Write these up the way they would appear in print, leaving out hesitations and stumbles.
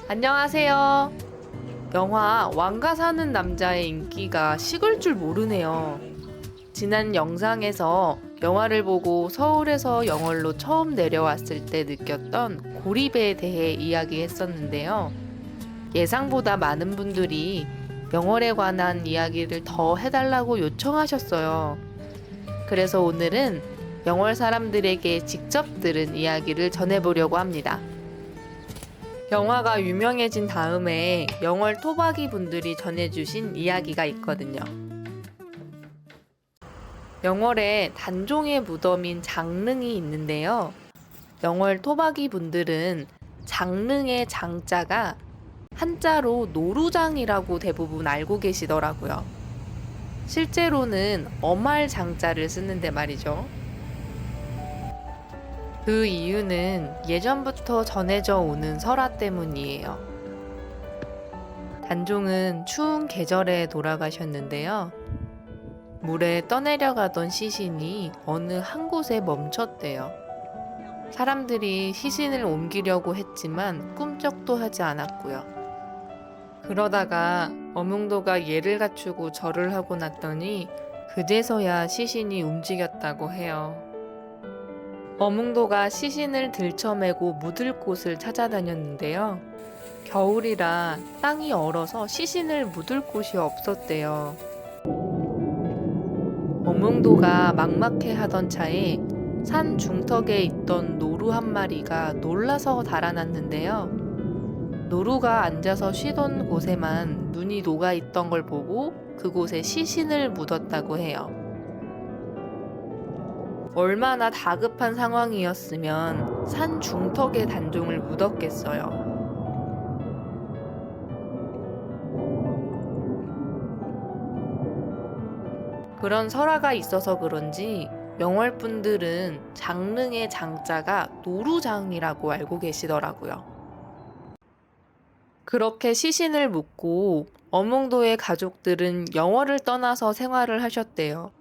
안녕하세요. 영화 왕가 사는 남자의 인기가 식을 줄 모르네요. 지난 영상에서 영화를 보고 서울에서 영월로 처음 내려왔을 때 느꼈던 고립에 대해 이야기했었는데요. 예상보다 많은 분들이 영월에 관한 이야기를 더 해달라고 요청하셨어요. 그래서 오늘은 영월 사람들에게 직접 들은 이야기를 전해보려고 합니다. 영화가 유명해진 다음에 영월 토박이 분들이 전해주신 이야기가 있거든요. 영월에 단종의 무덤인 장릉이 있는데요. 영월 토박이 분들은 장릉의 장자가 한자로 노루장이라고 대부분 알고 계시더라고요. 실제로는 엄할 장자를 쓰는데 말이죠. 그 이유는 예전부터 전해져 오는 설화 때문이에요. 단종은 추운 계절에 돌아가셨는데요. 물에 떠내려가던 시신이 어느 한 곳에 멈췄대요. 사람들이 시신을 옮기려고 했지만 꿈쩍도 하지 않았고요. 그러다가 어몽도가 예를 갖추고 절을 하고 났더니 그제서야 시신이 움직였다고 해요. 어몽도가 시신을 들쳐매고 묻을 곳을 찾아다녔는데요. 겨울이라 땅이 얼어서 시신을 묻을 곳이 없었대요. 어몽도가 막막해 하던 차에 산 중턱에 있던 노루 한 마리가 놀라서 달아났는데요. 노루가 앉아서 쉬던 곳에만 눈이 녹아 있던 걸 보고 그곳에 시신을 묻었다고 해요. 얼마나 다급한 상황이었으면 산 중턱에 단종을 묻었겠어요. 그런 설화가 있어서 그런지 영월 분들은 장릉의 장자가 노루장이라고 알고 계시더라고요. 그렇게 시신을 묻고 어몽도의 가족들은 영월을 떠나서 생활을 하셨대요.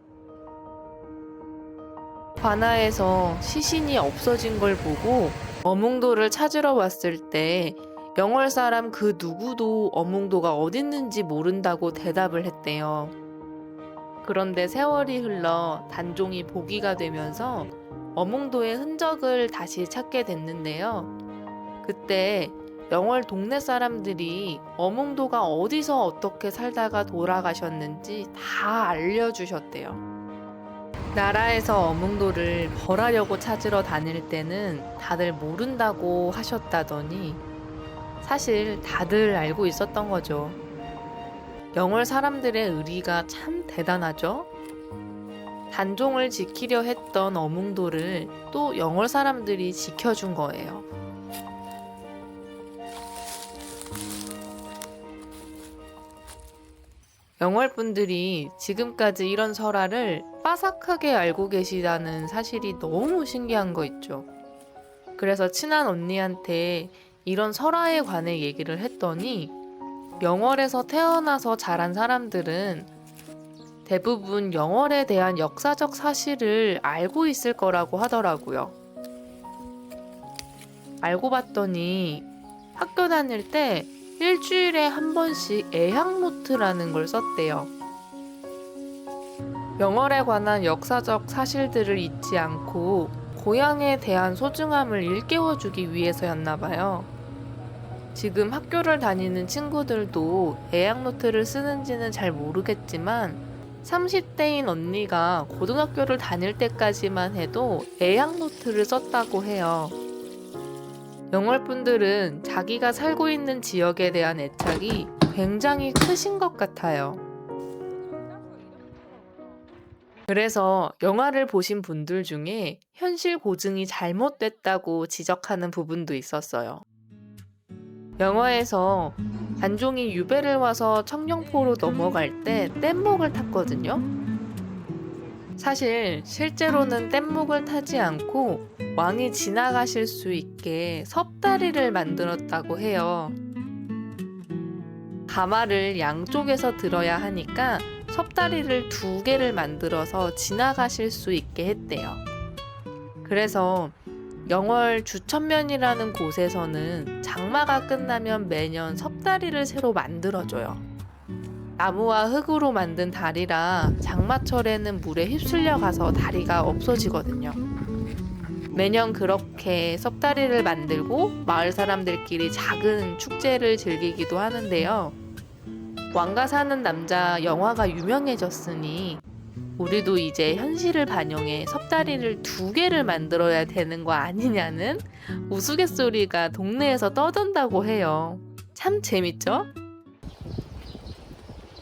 관아에서 시신이 없어진 걸 보고 어몽도를 찾으러 왔을 때 영월 사람 그 누구도 어몽도가 어딨는지 모른다고 대답을 했대요. 그런데 세월이 흘러 단종이 보기가 되면서 어몽도의 흔적을 다시 찾게 됐는데요. 그때 영월 동네 사람들이 어몽도가 어디서 어떻게 살다가 돌아가셨는지 다 알려주셨대요. 나라에서 어몽도를 벌하려고 찾으러 다닐 때는 다들 모른다고 하셨다더니 사실 다들 알고 있었던 거죠. 영월 사람들의 의리가 참 대단하죠? 단종을 지키려 했던 어몽도를 또 영월 사람들이 지켜준 거예요. 영월 분들이 지금까지 이런 설화를 빠삭하게 알고 계시다는 사실이 너무 신기한 거 있죠. 그래서 친한 언니한테 이런 설화에 관해 얘기를 했더니 영월에서 태어나서 자란 사람들은 대부분 영월에 대한 역사적 사실을 알고 있을 거라고 하더라고요. 알고 봤더니 학교 다닐 때 일주일에 한 번씩 애향노트라는 걸 썼대요. 영월에 관한 역사적 사실들을 잊지 않고 고향에 대한 소중함을 일깨워주기 위해서였나 봐요. 지금 학교를 다니는 친구들도 애향노트를 쓰는지는 잘 모르겠지만 30대인 언니가 고등학교를 다닐 때까지만 해도 애향노트를 썼다고 해요. 영월 분들은 자기가 살고 있는 지역에 대한 애착이 굉장히 크신 것 같아요. 그래서 영화를 보신 분들 중에 현실 고증이 잘못됐다고 지적하는 부분도 있었어요. 영화에서 단종이 유배를 와서 청령포로 넘어갈 때 뗏목을 탔거든요. 사실 실제로는 뗏목을 타지 않고 왕이 지나가실 수 있게 섭다리를 만들었다고 해요. 가마를 양쪽에서 들어야 하니까 섭다리를 2개를 만들어서 지나가실 수 있게 했대요. 그래서 영월 주천면이라는 곳에서는 장마가 끝나면 매년 섭다리를 새로 만들어줘요. 나무와 흙으로 만든 다리라 장마철에는 물에 휩쓸려 가서 다리가 없어지거든요. 매년 그렇게 섭다리를 만들고 마을 사람들끼리 작은 축제를 즐기기도 하는데요. 왕가 사는 남자 영화가 유명해졌으니 우리도 이제 현실을 반영해 섭다리를 2개를 만들어야 되는 거 아니냐는 우스갯소리가 동네에서 떠돈다고 해요. 참 재밌죠?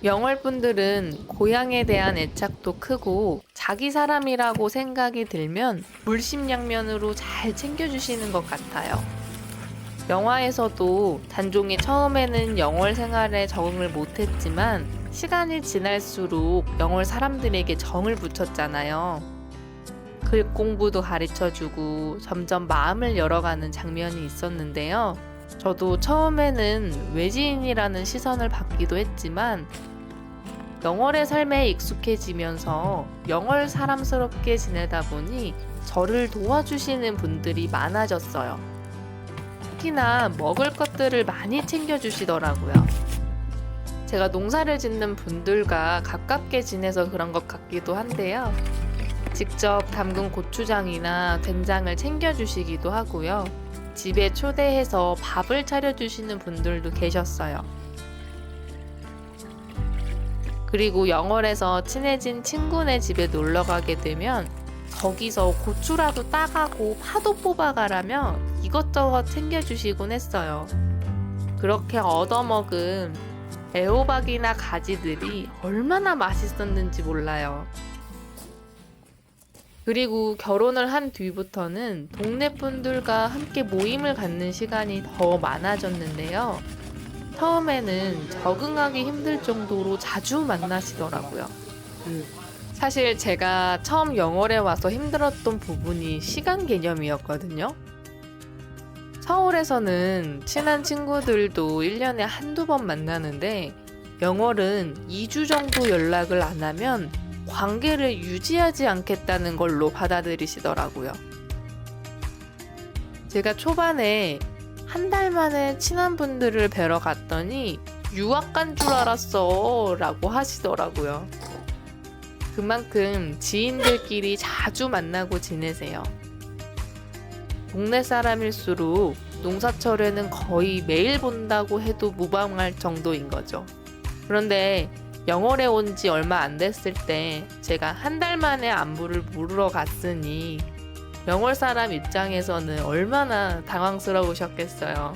영월 분들은 고향에 대한 애착도 크고 자기 사람이라고 생각이 들면 물심양면으로 잘 챙겨주시는 것 같아요. 영화에서도 단종이 처음에는 영월 생활에 적응을 못했지만 시간이 지날수록 영월 사람들에게 정을 붙였잖아요. 글 공부도 가르쳐주고 점점 마음을 열어가는 장면이 있었는데요. 저도 처음에는 외지인이라는 시선을 받기도 했지만 영월의 삶에 익숙해지면서 영월 사람스럽게 지내다 보니 저를 도와주시는 분들이 많아졌어요. 특히나 먹을 것들을 많이 챙겨주시더라고요. 제가 농사를 짓는 분들과 가깝게 지내서 그런 것 같기도 한데요. 직접 담근 고추장이나 된장을 챙겨주시기도 하고요. 집에 초대해서 밥을 차려주시는 분들도 계셨어요. 그리고 영월에서 친해진 친구네 집에 놀러 가게 되면 거기서 고추라도 따가고 파도 뽑아가라며 이것저것 챙겨주시곤 했어요. 그렇게 얻어먹은 애호박이나 가지들이 얼마나 맛있었는지 몰라요. 그리고 결혼을 한 뒤부터는 동네 분들과 함께 모임을 갖는 시간이 더 많아졌는데요. 처음에는 적응하기 힘들 정도로 자주 만나시더라고요. 사실 제가 처음 영월에 와서 힘들었던 부분이 시간 개념이었거든요. 서울에서는 친한 친구들도 1년에 한두 번 만나는데 영월은 2주 정도 연락을 안 하면 관계를 유지하지 않겠다는 걸로 받아들이시더라고요. 제가 초반에 한 달 만에 친한 분들을 뵈러 갔더니 유학 간 줄 알았어 라고 하시더라고요. 그만큼 지인들끼리 자주 만나고 지내세요. 동네 사람일수록 농사철에는 거의 매일 본다고 해도 무방할 정도인 거죠. 그런데 영월에 온 지 얼마 안 됐을 때 제가 한 달 만에 안부를 물으러 갔으니 영월 사람 입장에서는 얼마나 당황스러우셨겠어요.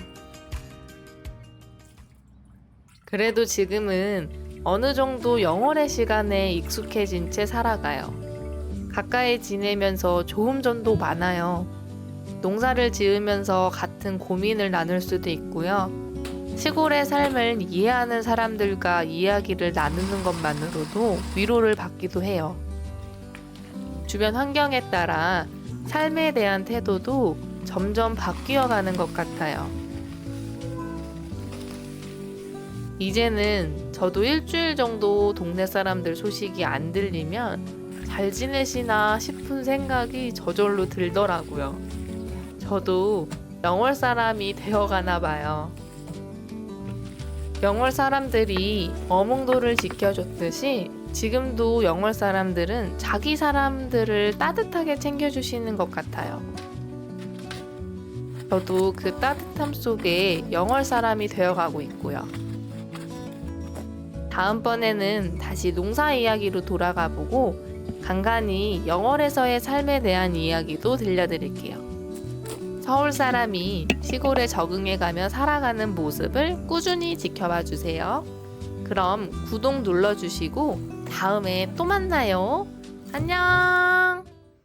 그래도 지금은 어느 정도 영월의 시간에 익숙해진 채 살아가요. 가까이 지내면서 좋은 점도 많아요. 농사를 지으면서 같은 고민을 나눌 수도 있고요. 시골의 삶을 이해하는 사람들과 이야기를 나누는 것만으로도 위로를 받기도 해요. 주변 환경에 따라 삶에 대한 태도도 점점 바뀌어가는 것 같아요. 이제는 저도 일주일 정도 동네 사람들 소식이 안 들리면 잘 지내시나 싶은 생각이 저절로 들더라고요. 저도 영월 사람이 되어가나 봐요. 영월 사람들이 어몽도를 지켜줬듯이 지금도 영월 사람들은 자기 사람들을 따뜻하게 챙겨주시는 것 같아요. 저도 그 따뜻함 속에 영월 사람이 되어가고 있고요. 다음번에는 다시 농사 이야기로 돌아가 보고 간간히 영월에서의 삶에 대한 이야기도 들려드릴게요. 서울 사람이 시골에 적응해가며 살아가는 모습을 꾸준히 지켜봐 주세요. 그럼 구독 눌러주시고 다음에 또 만나요. 안녕!